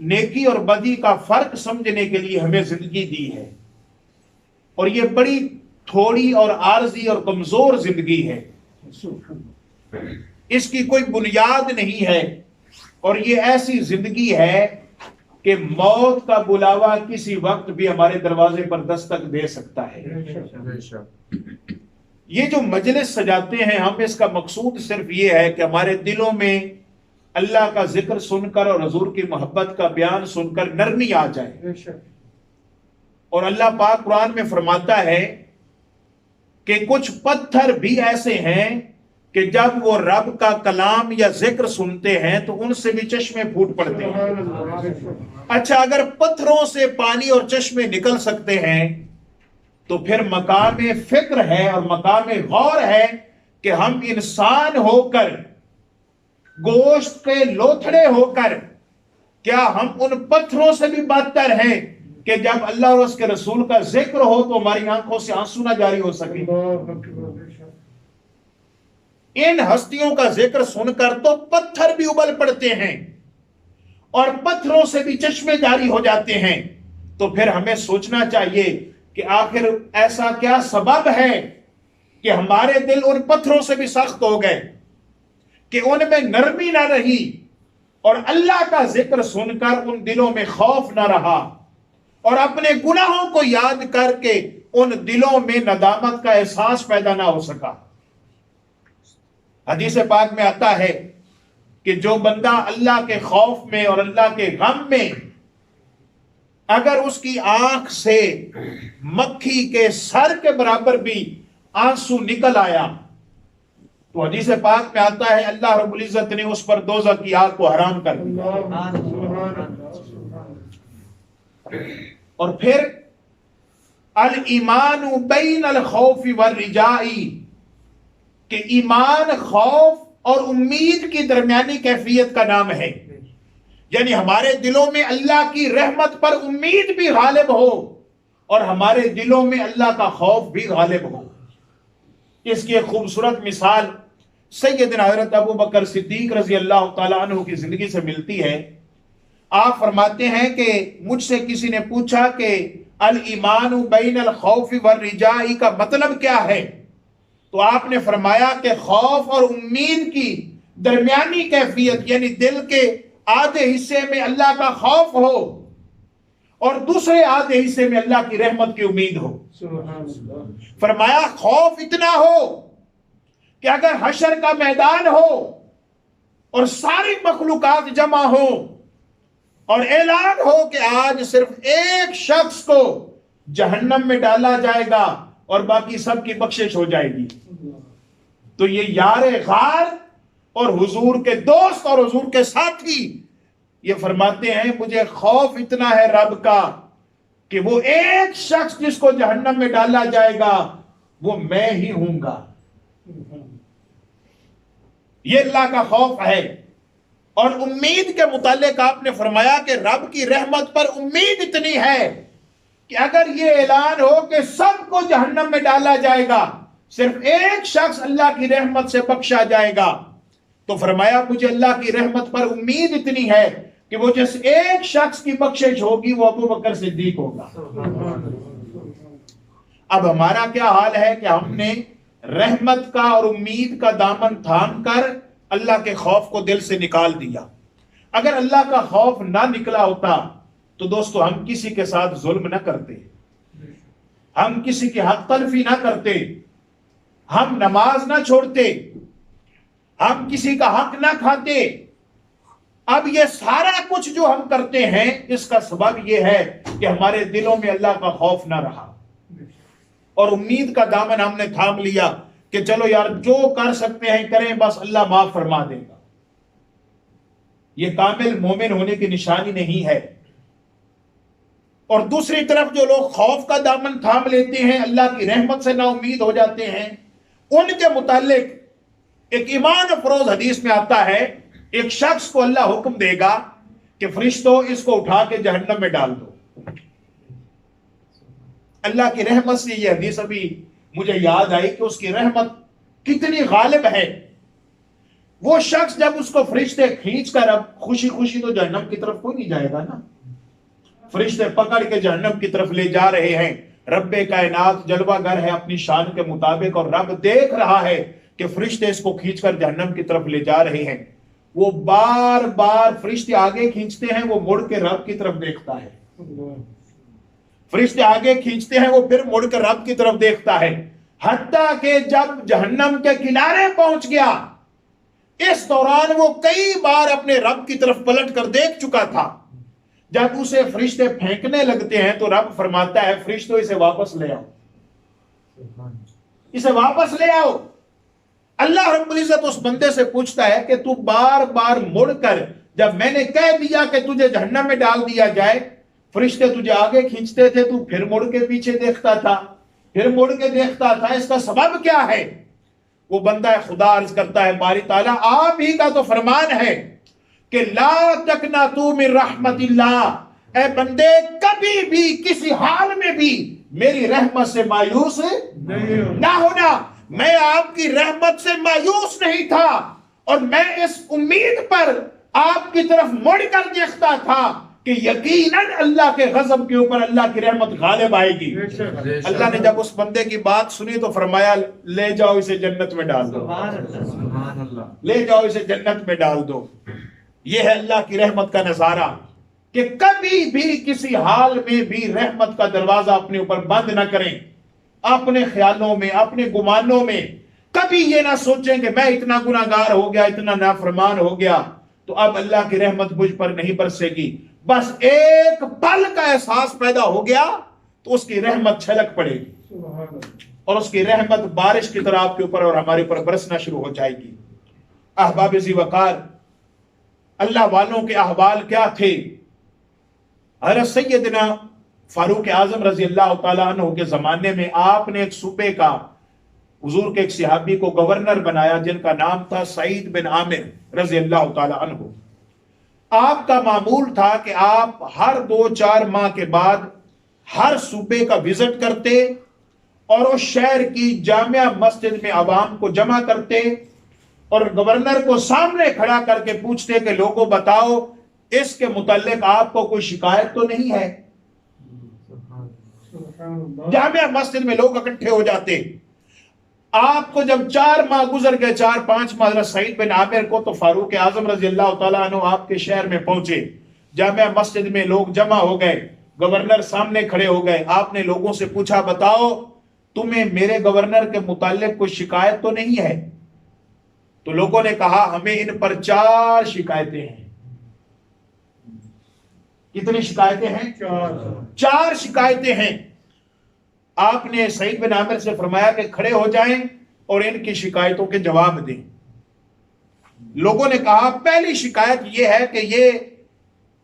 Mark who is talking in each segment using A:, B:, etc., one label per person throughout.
A: نیکی اور بدی کا فرق سمجھنے کے لیے ہمیں زندگی دی ہے، اور یہ بڑی تھوڑی اور عارضی اور کمزور زندگی ہے، اس کی کوئی بنیاد نہیں ہے، اور یہ ایسی زندگی ہے کہ موت کا بلاوا کسی وقت بھی ہمارے دروازے پر دستک دے سکتا ہے۔ یہ جو مجلس سجاتے ہیں ہم، اس کا مقصود صرف یہ ہے کہ ہمارے دلوں میں اللہ کا ذکر سن کر اور حضور کی محبت کا بیان سن کر نرمی آ جائے۔ اور اللہ پاک قرآن میں فرماتا ہے کہ کچھ پتھر بھی ایسے ہیں کہ جب وہ رب کا کلام یا ذکر سنتے ہیں تو ان سے بھی چشمے پھوٹ پڑتے ہیں۔ اچھا، اگر پتھروں سے پانی اور چشمے نکل سکتے ہیں تو پھر مقام فکر ہے اور مقام غور ہے کہ ہم انسان ہو کر، گوشت کے لوتھڑے ہو کر، کیا ہم ان پتھروں سے بھی بدتر ہیں کہ جب اللہ اور اس کے رسول کا ذکر ہو تو ہماری آنکھوں سے آنسو نہ جاری ہو سکے؟ ان ہستیوں کا ذکر سن کر تو پتھر بھی ابل پڑتے ہیں اور پتھروں سے بھی چشمے جاری ہو جاتے ہیں۔ تو پھر ہمیں سوچنا چاہیے کہ آخر ایسا کیا سبب ہے کہ ہمارے دل ان پتھروں سے بھی سخت ہو گئے، کہ ان میں نرمی نہ رہی، اور اللہ کا ذکر سن کر ان دلوں میں خوف نہ رہا، اور اپنے گناہوں کو یاد کر کے ان دلوں میں ندامت کا احساس پیدا نہ ہو سکا۔ حدیث پاک میں آتا ہے کہ جو بندہ اللہ کے خوف میں اور اللہ کے غم میں اگر اس کی آنکھ سے مکھی کے سر کے برابر بھی آنسو نکل آیا تو حدیث پاک میں آتا ہے اللہ رب العزت نے اس پر دوزخ کی آگ کو حرام کر دیا۔ اور پھر الایمان بین الخوف والرجاء، کہ ایمان خوف اور امید کی درمیانی کیفیت کا نام ہے، یعنی ہمارے دلوں میں اللہ کی رحمت پر امید بھی غالب ہو اور ہمارے دلوں میں اللہ کا خوف بھی غالب ہو۔ اس کی ایک خوبصورت مثال سیدنا حضرت ابو بکر صدیق رضی اللہ تعالیٰ عنہ کی زندگی سے ملتی ہے۔ آپ فرماتے ہیں کہ مجھ سے کسی نے پوچھا کہ الایمان بین الخوف والرجاء کا مطلب کیا ہے، تو آپ نے فرمایا کہ خوف اور امید کی درمیانی کیفیت، یعنی دل کے آدھے حصے میں اللہ کا خوف ہو اور دوسرے آدھے حصے میں اللہ کی رحمت کی امید ہو۔ فرمایا خوف اتنا ہو کہ اگر حشر کا میدان ہو اور ساری مخلوقات جمع ہو اور اعلان ہو کہ آج صرف ایک شخص کو جہنم میں ڈالا جائے گا اور باقی سب کی بخشش ہو جائے گی، تو یہ یار غار اور حضور کے دوست اور حضور کے ساتھی یہ فرماتے ہیں مجھے خوف اتنا ہے رب کا کہ وہ ایک شخص جس کو جہنم میں ڈالا جائے گا وہ میں ہی ہوں گا۔ یہ اللہ کا خوف ہے۔ اور امید کے متعلق آپ نے فرمایا کہ رب کی رحمت پر امید اتنی ہے کہ اگر یہ اعلان ہو کہ سب کو جہنم میں ڈالا جائے گا، صرف ایک شخص اللہ کی رحمت سے بخشا جائے گا، تو فرمایا مجھے اللہ کی رحمت پر امید اتنی ہے کہ وہ جس ایک شخص کی بخشش ہوگی وہ ابو بکر صدیق ہوگا۔ اب ہمارا کیا حال ہے کہ ہم نے رحمت کا اور امید کا دامن تھام کر اللہ کے خوف کو دل سے نکال دیا۔ اگر اللہ کا خوف نہ نکلا ہوتا تو دوستو ہم کسی کے ساتھ ظلم نہ کرتے، ہم کسی کی حق تلفی نہ کرتے، ہم نماز نہ چھوڑتے، ہم کسی کا حق نہ کھاتے۔ اب یہ سارا کچھ جو ہم کرتے ہیں اس کا سبب یہ ہے کہ ہمارے دلوں میں اللہ کا خوف نہ رہا اور امید کا دامن ہم نے تھام لیا کہ چلو یار جو کر سکتے ہیں کریں، بس اللہ معاف فرما دے گا۔ یہ کامل مومن ہونے کی نشانی نہیں ہے۔ اور دوسری طرف جو لوگ خوف کا دامن تھام لیتے ہیں، اللہ کی رحمت سے نا امید ہو جاتے ہیں، ان کے متعلق ایک ایمان افروز حدیث میں آتا ہے ایک شخص کو اللہ حکم دے گا کہ فرشتوں اس کو اٹھا کے جہنم میں ڈال دو۔ اللہ کی رحمت سے یہ حدیث ابھی مجھے یاد آئی کہ اس کی رحمت کتنی غالب ہے وہ شخص جب اس کو فرشتے کھینچ کر، اب خوشی خوشی تو جہنم کی طرف کوئی نہیں جائے گا نا، فرشتے پکڑ کے جہنم کی طرف لے جا رہے ہیں، رب کائنات جلوہ گر ہے اپنی شان کے مطابق، اور رب دیکھ رہا ہے کہ فرشتے اس کو کھینچ کر جہنم کی طرف لے جا رہے ہیں، وہ بار بار فرشتے آگے کھینچتے ہیں، وہ مڑ کے رب کی طرف دیکھتا ہے، فرشتے آگے کھینچتے ہیں، وہ پھر مڑ کر رب کی طرف دیکھتا ہے، حتیٰ کہ جب جہنم کے کنارے پہنچ گیا، اس دوران وہ کئی بار اپنے رب کی طرف پلٹ کر دیکھ چکا تھا، جب اسے فرشتے پھینکنے لگتے ہیں تو رب فرماتا ہے فرشتوں اسے واپس لے آؤ، اسے واپس لے آؤ۔ اللہ رب العزت اس بندے سے پوچھتا ہے کہ تو بار بار مڑ کر، جب میں نے کہہ دیا کہ تجھے جہنم میں ڈال دیا جائے، فرشتے تجھے آگے کھینچتے تھے، تو پھر مڑ کے پیچھے دیکھتا تھا، پھر مڑ کے دیکھتا تھا، اس کا سبب کیا ہے؟ وہ بندہ خدا عرض کرتا ہے باری تعالیٰ آپ ہی کا تو فرمان ہے کہ لا تقنطوا من رحمت اللہ، اے بندے کبھی بھی کسی حال میں بھی میری رحمت سے مایوس نہ ہونا۔ میں آپ کی رحمت سے مایوس نہیں تھا، اور میں اس امید پر آپ کی طرف مڑ کر دیکھتا تھا کہ یقیناً اللہ کے غضب کے اوپر اللہ کی رحمت غالب آئے گی۔ اللہ نے جب اس بندے کی بات سنی تو فرمایا لے جاؤ اسے جنت میں ڈال دو، لے جاؤ اسے جنت میں ڈال دو۔ یہ ہے اللہ کی رحمت کا نظارہ کہ کبھی بھی کسی حال میں بھی رحمت کا دروازہ اپنے اوپر بند نہ کریں، اپنے خیالوں میں، اپنے گمانوں میں کبھی یہ نہ سوچیں کہ میں اتنا گناہگار ہو گیا، اتنا نافرمان ہو گیا تو اب اللہ کی رحمت مجھ پر نہیں برسے گی۔ بس ایک پل کا احساس پیدا ہو گیا تو اس کی رحمت چھلک پڑے گی، اور اس کی رحمت بارش کی طرح آپ کے اوپر اور ہمارے اوپر برسنا شروع ہو جائے گی۔ احباب ذی وقار، اللہ والوں کے احوال کیا تھے؟ حضرت سیدنا فاروق اعظم رضی اللہ تعالیٰ عنہ کے زمانے میں آپ نے ایک صوبے کا، حضور کے ایک صحابی کو گورنر بنایا جن کا نام تھا سعید بن عامر رضی اللہ تعالیٰ عنہ۔ آپ کا معمول تھا کہ آپ ہر 2-4 ماہ کے بعد ہر صوبے کا وزٹ کرتے اور اس شہر کی جامع مسجد میں عوام کو جمع کرتے اور گورنر کو سامنے کھڑا کر کے پوچھتے کہ لوگوں بتاؤ اس کے متعلق آپ کو کوئی شکایت تو نہیں ہے؟ جامع مسجد میں لوگ اکٹھے ہو جاتے۔ آپ کو جب 4 ماہ گزر گئے، 4-5 ماہ، حضرت سعید بن عامر کو تو فاروق اعظم رضی اللہ تعالیٰ عنہ آپ کے شہر میں پہنچے، جامع مسجد میں لوگ جمع ہو گئے، گورنر سامنے کھڑے ہو گئے۔ آپ نے لوگوں سے پوچھا بتاؤ تمہیں میرے گورنر کے متعلق کوئی شکایت تو نہیں ہے؟ تو لوگوں نے کہا ہمیں ان پر 4 شکایتیں ہیں۔ کتنی شکایتیں ہیں؟ 4 شکایتیں ہیں۔ آپ نے سعید بن عامر سے فرمایا کہ کھڑے ہو جائیں اور ان کی شکایتوں کے جواب دیں۔ لوگوں نے کہا پہلی شکایت یہ ہے کہ یہ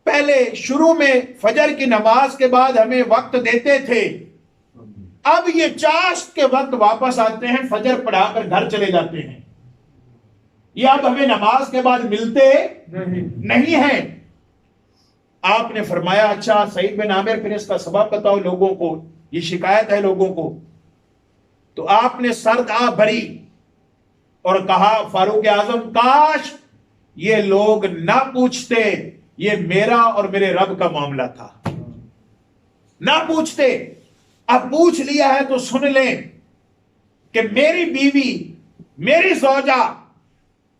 A: پہلے شروع میں فجر کی نماز کے بعد ہمیں وقت دیتے تھے، اب یہ چاشت کے وقت واپس آتے ہیں، فجر پڑھا کر گھر چلے جاتے ہیں، یہ اب ہمیں نماز کے بعد ملتے نہیں ہیں۔ آپ نے فرمایا اچھا سعید بن عامر پھر اس کا سبب بتاؤ لوگوں کو، یہ شکایت ہے لوگوں کو۔ تو آپ نے سرد آہ بھری اور کہا فاروق اعظم کاش یہ لوگ نہ پوچھتے، یہ میرا اور میرے رب کا معاملہ تھا، نہ پوچھتے، اب پوچھ لیا ہے تو سن لیں کہ میری بیوی، میری زوجہ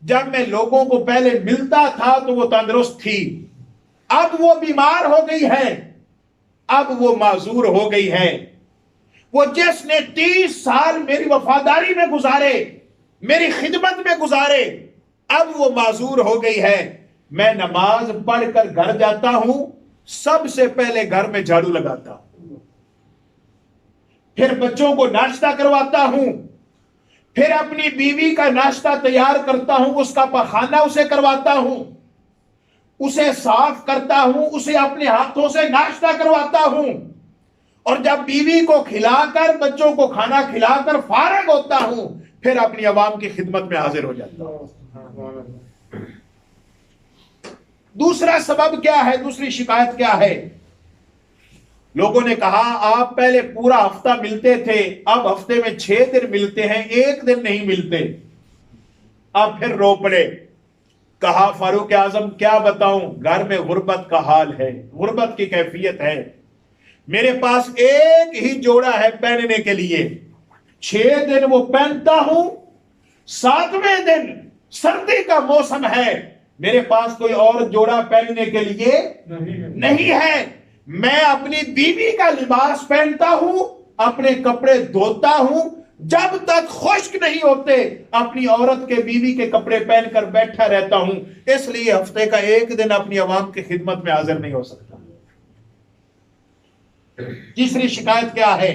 A: جب میں لوگوں کو پہلے ملتا تھا تو وہ تندرست تھی، اب وہ بیمار ہو گئی ہے، اب وہ معذور ہو گئی ہے۔ وہ جس نے 30 سال میری وفاداری میں گزارے، میری خدمت میں گزارے، اب وہ معذور ہو گئی ہے۔ میں نماز پڑھ کر گھر جاتا ہوں، سب سے پہلے گھر میں جھاڑو لگاتا ہوں، پھر بچوں کو ناشتہ کرواتا ہوں، پھر اپنی بیوی کا ناشتہ تیار کرتا ہوں، اس کا پخانہ اسے کرواتا ہوں، اسے صاف کرتا ہوں، اسے اپنے ہاتھوں سے ناشتہ کرواتا ہوں، اور جب بیوی کو کھلا کر، بچوں کو کھانا کھلا کر فارغ ہوتا ہوں، پھر اپنی عوام کی خدمت میں حاضر ہو جاتا ہوں۔ دوسرا سبب کیا ہے؟ دوسری شکایت کیا ہے؟ لوگوں نے کہا آپ پہلے پورا ہفتہ ملتے تھے، اب ہفتے میں 6 دن ملتے ہیں، 1 دن نہیں ملتے۔ اب پھر رو پڑے کہا فاروق اعظم کیا بتاؤں، گھر میں غربت کا حال ہے، غربت کی کیفیت ہے، میرے پاس ایک ہی جوڑا ہے پہننے کے لیے، 6 دن وہ پہنتا ہوں، 7ویں دن سردی کا موسم ہے، میرے پاس کوئی اور جوڑا پہننے کے لیے نہیں ہے، میں اپنی بیوی کا لباس پہنتا ہوں، اپنے کپڑے دھوتا ہوں، جب تک خشک نہیں ہوتے اپنی عورت کے بیوی کے کپڑے پہن کر بیٹھا رہتا ہوں، اس لیے ہفتے کا ایک دن اپنی عوام کی خدمت میں حاضر نہیں ہو سکتا۔ تیسری شکایت کیا ہے؟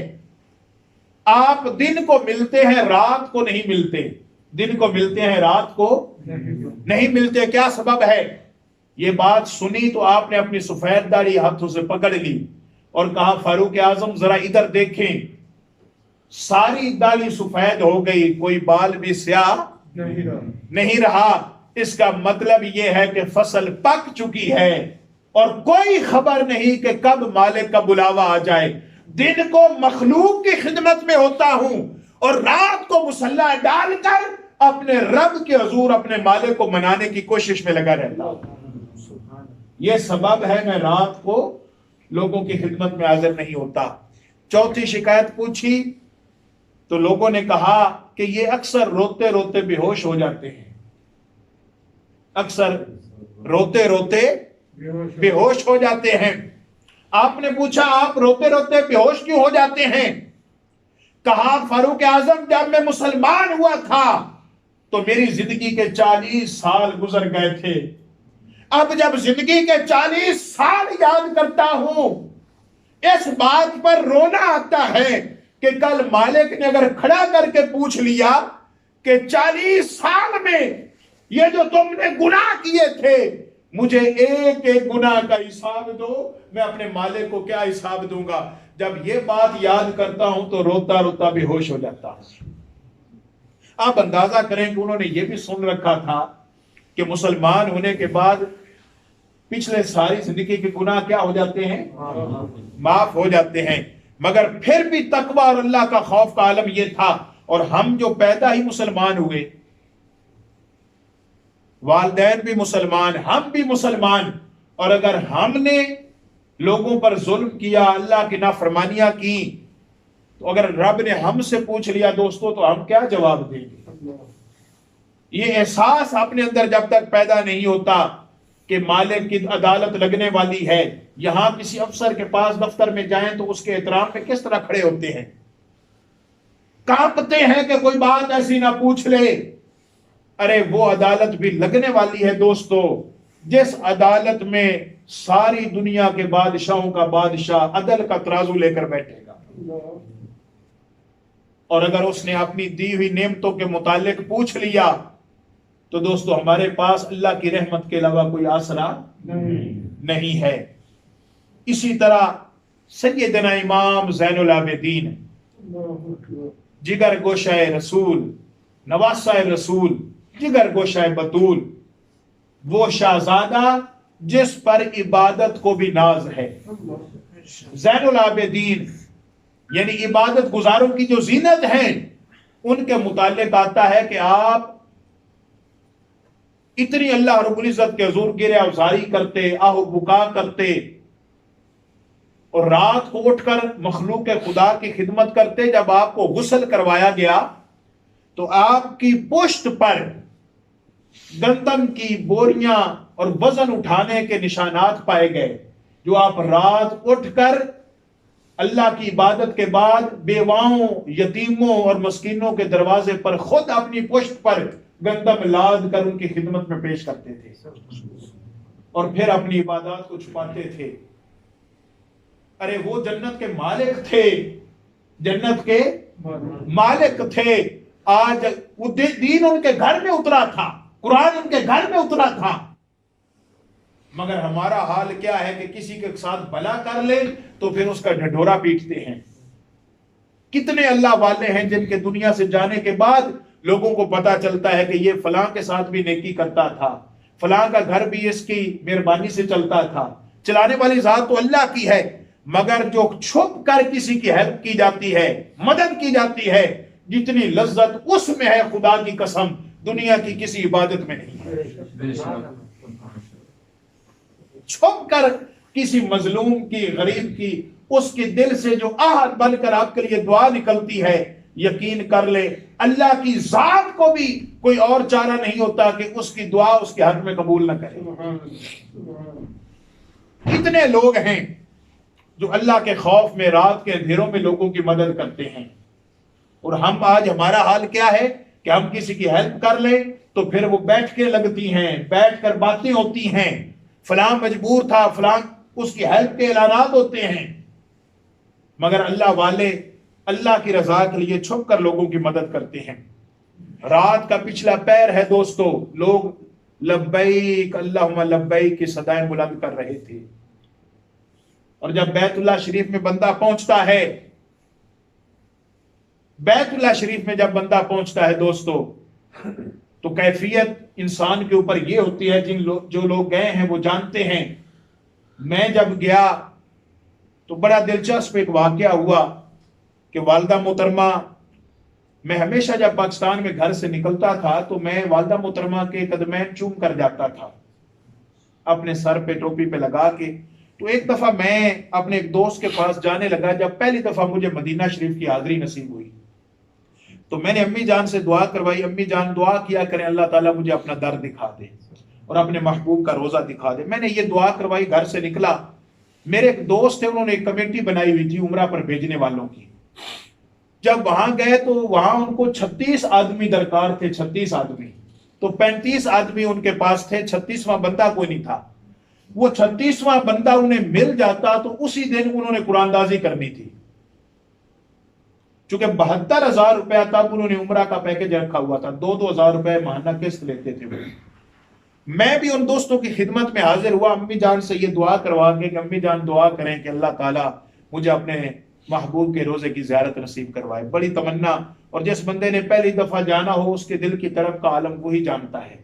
A: آپ دن کو ملتے ہیں رات کو نہیں ملتے، دن کو ملتے ہیں رات کو نہیں ملتے، کیا سبب ہے؟ یہ بات سنی تو آپ نے اپنی سفید داڑھی ہاتھوں سے پکڑ لی اور کہا فاروق اعظم ذرا ادھر دیکھیں، ساری داڑھی سفید ہو گئی، کوئی بال بھی سیاہ نہیں رہا، اس کا مطلب یہ ہے کہ فصل پک چکی ہے اور کوئی خبر نہیں کہ کب مالک کا بلاوا آ جائے۔ دن کو مخلوق کی خدمت میں ہوتا ہوں اور رات کو مسلح ڈال کر اپنے رب کے حضور اپنے مالک کو منانے کی کوشش میں لگا رہتا ہوں۔ یہ سبب ہے میں رات کو لوگوں کی خدمت میں حاضر نہیں ہوتا۔ چوتھی شکایت پوچھی تو لوگوں نے کہا کہ یہ اکثر روتے روتے بے ہوش ہو جاتے ہیں، اکثر روتے روتے بے ہوش ہو جاتے ہیں۔ آپ نے پوچھا آپ روتے روتے بے ہوش کیوں ہو جاتے ہیں؟ کہا فاروق اعظم جب میں مسلمان ہوا تھا تو میری زندگی کے 40 سال گزر گئے تھے، اب جب زندگی کے 40 سال یاد کرتا ہوں اس بات پر رونا آتا ہے کہ کل مالک نے اگر کھڑا کر کے پوچھ لیا کہ 40 سال میں یہ جو تم نے گناہ کیے تھے مجھے ایک ایک گناہ کا حساب دو، میں اپنے مالک کو کیا حساب دوں گا؟ جب یہ بات یاد کرتا ہوں تو روتا روتا بے ہوش ہو جاتا ہوں۔ آپ اندازہ کریں کہ انہوں نے یہ بھی سن رکھا تھا کہ مسلمان ہونے کے بعد پچھلے ساری زندگی کے گناہ کیا ہو جاتے ہیں؟ معاف ہو جاتے ہیں، مگر پھر بھی تقویٰ اور اللہ کا خوف کا عالم یہ تھا۔ اور ہم جو پیدا ہی مسلمان ہوئے، والدین بھی مسلمان، ہم بھی مسلمان، اور اگر ہم نے لوگوں پر ظلم کیا، اللہ کی نافرمانیاں کی، تو اگر رب نے ہم سے پوچھ لیا دوستو تو ہم کیا جواب دیں گے؟ یہ احساس اپنے اندر جب تک پیدا نہیں ہوتا کہ مالک کی عدالت لگنے والی ہے، یہاں کسی افسر کے پاس دفتر میں جائیں تو اس کے احترام میں کس طرح کھڑے ہوتے ہیں، کانپتے ہیں کہ کوئی بات ایسی نہ پوچھ لے۔ ارے وہ عدالت بھی لگنے والی ہے دوستو، جس عدالت میں ساری دنیا کے بادشاہوں کا بادشاہ عدل کا ترازو لے کر بیٹھے گا، اور اگر اس نے اپنی دی ہوئی نعمتوں کے متعلق پوچھ لیا تو دوستو ہمارے پاس اللہ کی رحمت کے علاوہ کوئی آسرا نہیں ہے۔ اسی طرح سیدنا امام زین العابدین، جگر گوشہ رسول، نواسہ رسول، جگر گوشہ بطول، وہ شہزادہ جس پر عبادت کو بھی ناز ہے، زین العابدین یعنی عبادت گزاروں کی جو زینت ہیں، ان کے متعلق آتا ہے کہ آپ اتنی اللہ رب العزت کے حضور گرہ افزاری کرتے، آہ و بکا کرتے، اور رات کو اٹھ کر مخلوق خدا کی خدمت کرتے۔ جب آپ کو غسل کروایا گیا تو آپ کی پشت پر گندم کی بوریاں اور وزن اٹھانے کے نشانات پائے گئے، جو آپ رات اٹھ کر اللہ کی عبادت کے بعد بیواؤں، یتیموں اور مسکینوں کے دروازے پر خود اپنی پشت پر گندم لاد کر ان کی خدمت میں پیش کرتے تھے اور پھر اپنی عبادات کو چھپاتے تھے۔ ارے وہ جنت کے مالک تھے، جنت کے مالک تھے۔ آج وہ دین ان کے گھر میں اترا تھا، قرآن ان کے گھر میں اترا تھا، مگر ہمارا حال کیا ہے کہ کسی کے ساتھ بھلا کر لیں تو پھر اس کا ڈھڈورا پیٹتے ہیں۔ کتنے اللہ والے ہیں جن کے دنیا سے جانے کے بعد لوگوں کو پتا چلتا ہے کہ یہ فلاں کے ساتھ بھی نیکی کرتا تھا، فلاں کا گھر بھی اس کی مہربانی سے چلتا تھا۔ چلانے والی ذات تو اللہ کی ہے، مگر جو چھپ کر کسی کی ہیلپ کی جاتی ہے، مدد کی جاتی ہے، جتنی لذت اس میں ہے خدا کی قسم دنیا کی کسی عبادت میں نہیں. چھپ کر کسی مظلوم کی، غریب کی، اس کے دل سے جو آہت بن کر آپ کے لیے دعا نکلتی ہے، یقین کر لے اللہ کی ذات کو بھی کوئی اور چارہ نہیں ہوتا کہ اس کی دعا اس کے حق میں قبول نہ کرے. کتنے لوگ ہیں جو اللہ کے خوف میں رات کے اندھیروں میں لوگوں کی مدد کرتے ہیں، اور ہم آج ہمارا حال کیا ہے کہ ہم کسی کی ہیلپ کر لیں تو پھر وہ بیٹھ کے لگتی ہیں، بیٹھ کر باتیں ہوتی ہیں، فلاں مجبور تھا، فلاں اس کی ہیلپ کے اعلانات ہوتے ہیں. مگر اللہ والے اللہ کی رضا کے لیے چھپ کر لوگوں کی مدد کرتے ہیں. رات کا پچھلا پیر ہے دوستو، لوگ لبیک اللہم لبیک کی صدائیں بلند کر رہے تھے، اور جب بیت اللہ شریف میں بندہ پہنچتا ہے، بیت اللہ شریف میں جب بندہ پہنچتا ہے دوستو، تو کیفیت انسان کے اوپر یہ ہوتی ہے، جو لوگ گئے ہیں وہ جانتے ہیں. میں جب گیا تو بڑا دلچسپ ایک واقعہ ہوا کہ والدہ محترمہ، میں ہمیشہ جب پاکستان میں گھر سے نکلتا تھا تو میں والدہ محترمہ کے قدمین چوم کر جاتا تھا اپنے سر پہ ٹوپی پہ لگا کے. تو ایک دفعہ میں اپنے ایک دوست کے پاس جانے لگا، جب پہلی دفعہ مجھے مدینہ شریف کی حاضری نصیب ہوئی تو میں نے امی جان سے دعا کروائی، امی جان دعا کیا کریں اللہ تعالیٰ مجھے اپنا در دکھا دے اور اپنے محبوب کا روزہ دکھا دے. میں نے یہ دعا کروائی، گھر سے نکلا. میرے ایک دوست تھے، انہوں نے ایک کمیٹی بنائی ہوئی تھی عمرہ پر بھیجنے والوں کی. جب وہاں گئے تو وہاں ان کو 36 آدمی درکار تھے، 36 آدمی. تو 35 آدمی ان کے پاس تھے، 36واں بندہ کوئی نہیں تھا. وہ 36واں بندہ انہیں مل جاتا تو اسی دن انہوں نے قرآن دازی کرنی تھی. چونکہ 72,000 روپیہ تک انہوں نے عمرہ کا پیکج رکھا ہوا تھا، 2,000 روپے ماہانہ قسط لیتے تھے. میں بھی ان دوستوں کی خدمت میں حاضر ہوا، امی جان سے یہ دعا کروا کے کہ امی جان دعا کریں کہ اللہ تعالیٰ مجھے اپنے محبوب کے روزے کی زیارت نصیب کروائے. بڑی تمنا، اور جس بندے نے پہلی دفعہ جانا ہو اس کے دل کی طرف کا عالم وہی جانتا ہے.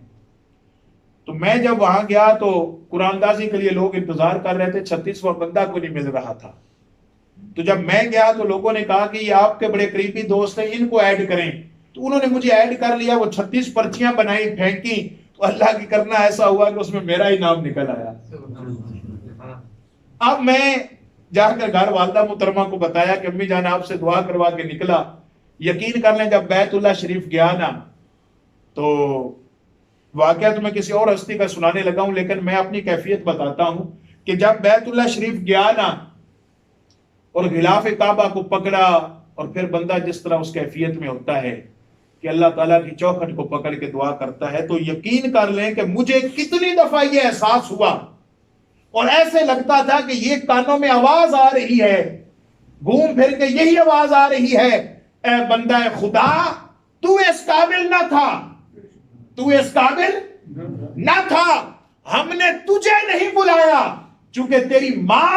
A: تو میں جب وہاں گیا تو قرآن دازی کے لیے لوگ انتظار کر رہے تھے، 36واں بندہ کو نہیں مل رہا تھا. تو جب میں گیا تو لوگوں نے کہا کہ یہ آپ کے بڑے قریبی دوست ہیں، ان کو ایڈ کریں. تو انہوں نے مجھے ایڈ کر لیا، وہ 36 پرچیاں بنائی، پھینکی. تو اللہ کی کرنا ایسا ہوا کہ اس میں میرا ہی نام نکل آیا. اب میں جا کر گھر والدہ محترمہ کو بتایا کہ امی جان آپ سے دعا کروا کے نکلا. یقین کر لیں جب بیت اللہ شریف گیا نا تو واقعہ تو میں کسی اور ہستی کا سنانے لگا ہوں، لیکن میں اپنی کیفیت بتاتا ہوں کہ جب بیت اللہ شریف گیا نا اور غلاف کعبہ کو پکڑا، اور پھر بندہ جس طرح اس کیفیت میں ہوتا ہے کہ اللہ تعالیٰ کی چوکھٹ کو پکڑ کے دعا کرتا ہے، تو یقین کر لیں کہ مجھے کتنی دفعہ یہ احساس ہوا اور ایسے لگتا تھا کہ یہ کانوں میں آواز آ رہی ہے، گھوم پھر کے یہی آواز آ رہی ہے، اے بندہ خدا تو اس قابل نہ تھا، تو اس قابل نہ تھا، ہم نے تجھے نہیں بلایا، چونکہ تیری ماں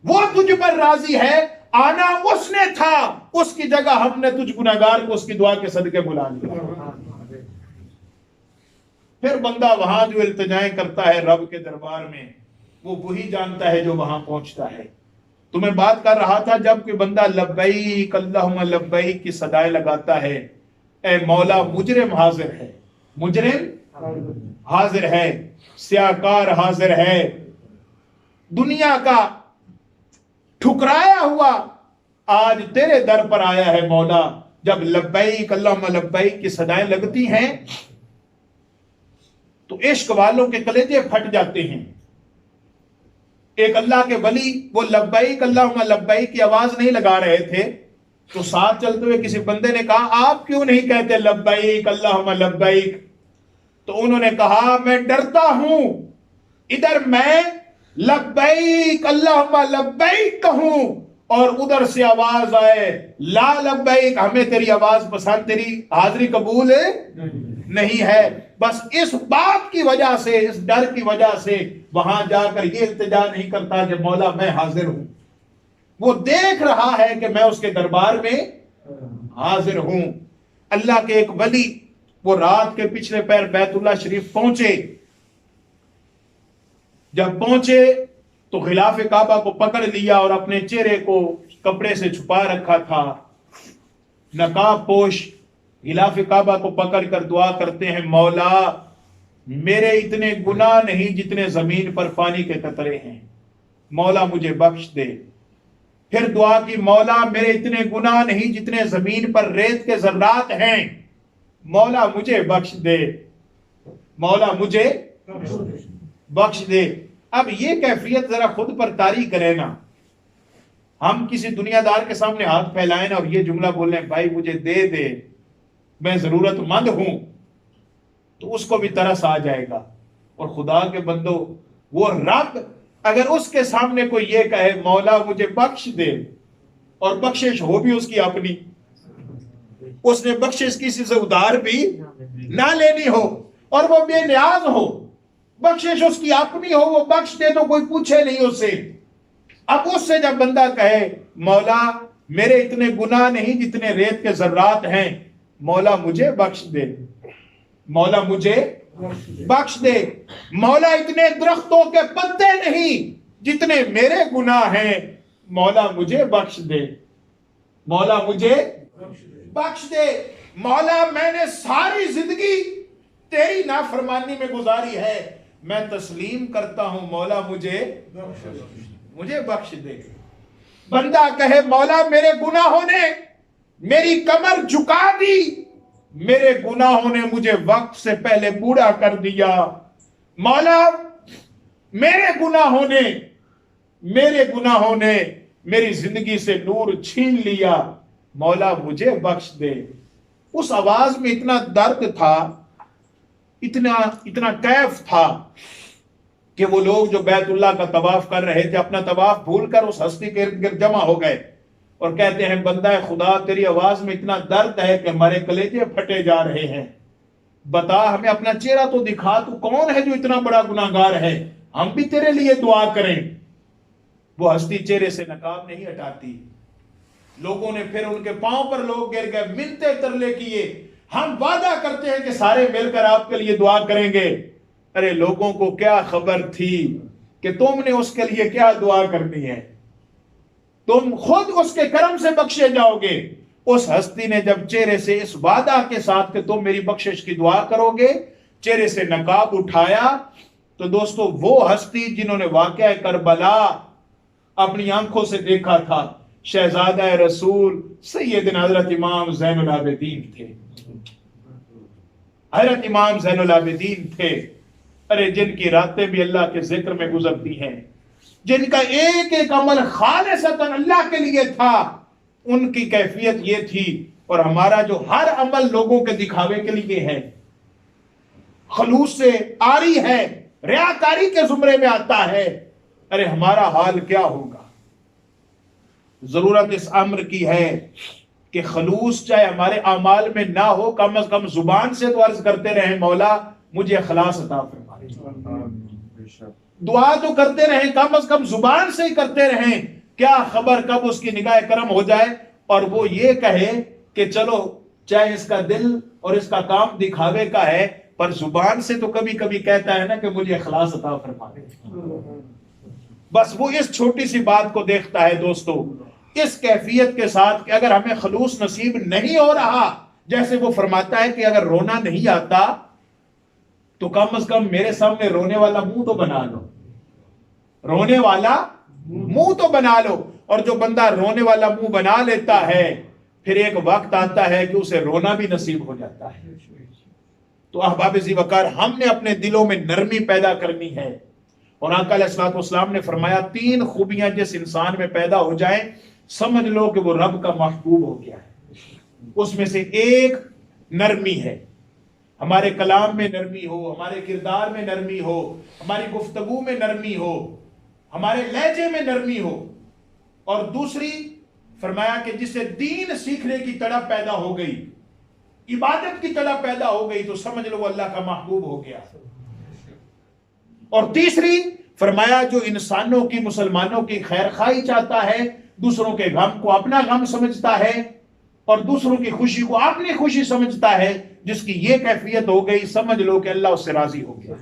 A: وہ تجھ پر راضی ہے، آنا اس نے تھا، اس کی جگہ ہم نے تجھ گناہگار کو اس کی دعا کے صدقے بلا لیا. پھر بندہ وہاں جو التجائیں کرتا ہے رب کے دربار میں، وہ وہی جانتا ہے جو وہاں پہنچتا ہے. تو میں بات کر رہا تھا جب کوئی بندہ لبیک اللہم لبیک کی صدائیں لگاتا ہے، اے مولا مجرم حاضر ہے، مجرم حاضر ہے، سیاکار حاضر ہے، دنیا کا ٹھکرایا ہوا آج تیرے در پر آیا ہے مولا. جب لبیک اللہم لبیک کی صدائیں لگتی ہیں تو عشق والوں کے کلیجے پھٹ جاتے ہیں. ایک اللہ کے ولی وہ لبیک اللہم لبیک کی آواز نہیں لگا رہے تھے، تو ساتھ چلتے ہوئے کسی بندے نے کہا آپ کیوں نہیں کہتے لبیک اللہم لبیک؟ تو انہوں نے کہا میں ڈرتا ہوں ادھر میں لبیک اللہم لبیک کہوں اور ادھر سے آواز آئے لا لبیک، ہمیں تیری آواز پسند، تیری حاضری قبول نہیں ہے. بس اس بات کی وجہ سے، اس ڈر کی وجہ سے وہاں جا کر یہ التجا نہیں کرتا کہ مولا میں حاضر ہوں. وہ دیکھ رہا ہے کہ میں اس کے دربار میں حاضر ہوں. اللہ کے ایک ولی وہ رات کے پچھلے پیر بیت اللہ شریف پہنچے. جب پہنچے تو غلاف کعبہ کو پکڑ لیا اور اپنے چہرے کو کپڑے سے چھپا رکھا تھا، نقاب پوش غلاف کعبہ کو پکڑ کر دعا کرتے ہیں، مولا میرے اتنے گناہ نہیں جتنے زمین پر پانی کے قطرے ہیں، مولا مجھے بخش دے۔ پھر دعا کی، مولا میرے اتنے گناہ نہیں جتنے زمین پر ریت کے ذرات ہیں، مولا مجھے بخش دے، مولا مجھے بخش دے۔ اب یہ کیفیت ذرا خود پر طاری کرے نا، ہم کسی دنیا دار کے سامنے ہاتھ پھیلائیں نا اور یہ جملہ بولیں، بھائی مجھے دے دے میں ضرورت مند ہوں، تو اس کو بھی ترس آ جائے گا۔ اور خدا کے بندو، وہ رب اگر اس کے سامنے کوئی یہ کہے مولا مجھے بخش دے، اور بخشش ہو بھی اس کی اپنی، اس نے بخشش کسی سے ادھار بھی نہ لینی ہو اور وہ بے نیاز ہو، بخشش اس کی اپنی ہو، وہ بخش دے تو کوئی پوچھے نہیں اس سے۔ اب اس سے جب بندہ کہے مولا میرے اتنے گناہ نہیں جتنے ریت کے ذرات ہیں، مولا مجھے بخش دے، مولا مجھے بخش دے، مولا اتنے درختوں کے پتے نہیں جتنے میرے گناہ ہیں، مولا مجھے بخش دے، مولا مجھے بخش دے، مولا میں نے ساری زندگی تیری نافرمانی میں گزاری ہے، میں تسلیم کرتا ہوں، مولا مجھے بخش دے۔ بندہ کہے مولا میرے گناہوں نے میری کمر جھکا دی، میرے گناہوں نے مجھے وقت سے پہلے بوڑھا کر دیا، مولا میرے گناہوں نے میری زندگی سے نور چھین لیا، مولا مجھے بخش دے۔ اس آواز میں اتنا درد تھا، اتنا کیف تھا کہ وہ لوگ جو بیت اللہ کا طواف کر رہے تھے اپنا طواف بھول کر اس ہستی کے ارد گرد جمع ہو گئے اور کہتے ہیں بندہ خدا تیری آواز میں اتنا درد ہے کہ ہمارے کلیجے پھٹے جا رہے ہیں، بتا ہمیں اپنا چہرہ تو دکھا، تو کون ہے جو اتنا بڑا گناہگار ہے، ہم بھی تیرے لیے دعا کریں۔ وہ ہستی چہرے سے نقاب نہیں ہٹاتی۔ لوگوں نے پھر ان کے پاؤں پر لوگ گر گئے، منتے ترلے کیے، ہم وعدہ کرتے ہیں کہ سارے مل کر آپ کے لیے دعا کریں گے۔ ارے لوگوں کو کیا خبر تھی کہ تم نے اس کے لیے کیا دعا کرنی ہے، تم خود اس کے کرم سے بخشے جاؤ گے۔ اس ہستی نے جب چہرے سے اس وعدہ کے ساتھ کہ تم میری بخشش کی دعا کرو گے چہرے سے نقاب اٹھایا، تو دوستو وہ ہستی جنہوں نے واقعہ کربلا اپنی آنکھوں سے دیکھا تھا، شہزادہ رسول سیدنا حضرت امام زین العابدین تھے، حضرت امام زین العابدین تھے۔ ارے جن کی راتیں بھی اللہ کے ذکر میں گزرتی ہیں، جن کا ایک ایک عمل خالصتاً اللہ کے لیے تھا، ان کی کیفیت یہ تھی۔ اور ہمارا جو ہر عمل لوگوں کے دکھاوے کے لیے ہے، خلوص سے آری ہے، ریاکاری کے زمرے میں آتا ہے، ارے ہمارا حال کیا ہوگا؟ ضرورت اس امر کی ہے کہ خلوص چاہے ہمارے اعمال میں نہ ہو، کم از کم زبان سے تو عرض کرتے رہیں مولا مجھے اخلاص عطا فرما، دعا تو کرتے رہیں، کم از کم زبان سے ہی کرتے رہیں، کیا خبر کب اس کی نگاہ کرم ہو جائے اور وہ یہ کہے کہ چلو چاہے اس کا دل اور اس کا کام دکھاوے کا ہے پر زبان سے تو کبھی کبھی کہتا ہے نا کہ مجھے اخلاص عطا فرما دے۔ بس وہ اس چھوٹی سی بات کو دیکھتا ہے دوستو، اس کیفیت کے ساتھ کہ اگر ہمیں خلوص نصیب نہیں ہو رہا، جیسے وہ فرماتا ہے کہ اگر رونا نہیں آتا تو کم از کم میرے سامنے رونے والا منہ تو بنا لو، رونے والا منہ تو بنا لو۔ اور جو بندہ رونے والا منہ بنا لیتا ہے پھر ایک وقت آتا ہے کہ اسے رونا بھی نصیب ہو جاتا ہے۔ تو احباب ذی وقار، ہم نے اپنے دلوں میں نرمی پیدا کرنی ہے، اور آقا علیہ الصلوۃ والسلام نے فرمایا 3 خوبیاں جس انسان میں پیدا ہو جائیں سمجھ لو کہ وہ رب کا محبوب ہو گیا ہے۔ اس میں سے ایک نرمی ہے، ہمارے کلام میں نرمی ہو، ہمارے کردار میں نرمی ہو، ہماری گفتگو میں نرمی ہو، ہمارے لہجے میں نرمی ہو۔ اور دوسری فرمایا کہ جسے دین سیکھنے کی تڑپ پیدا ہو گئی، عبادت کی تڑپ پیدا ہو گئی، تو سمجھ لو وہ اللہ کا محبوب ہو گیا۔ اور تیسری فرمایا جو انسانوں کی، مسلمانوں کی خیر خواہی چاہتا ہے، دوسروں کے غم کو اپنا غم سمجھتا ہے اور دوسروں کی خوشی کو اپنی خوشی سمجھتا ہے، جس کی یہ کیفیت ہو گئی سمجھ لو کہ اللہ اس سے راضی ہو گیا۔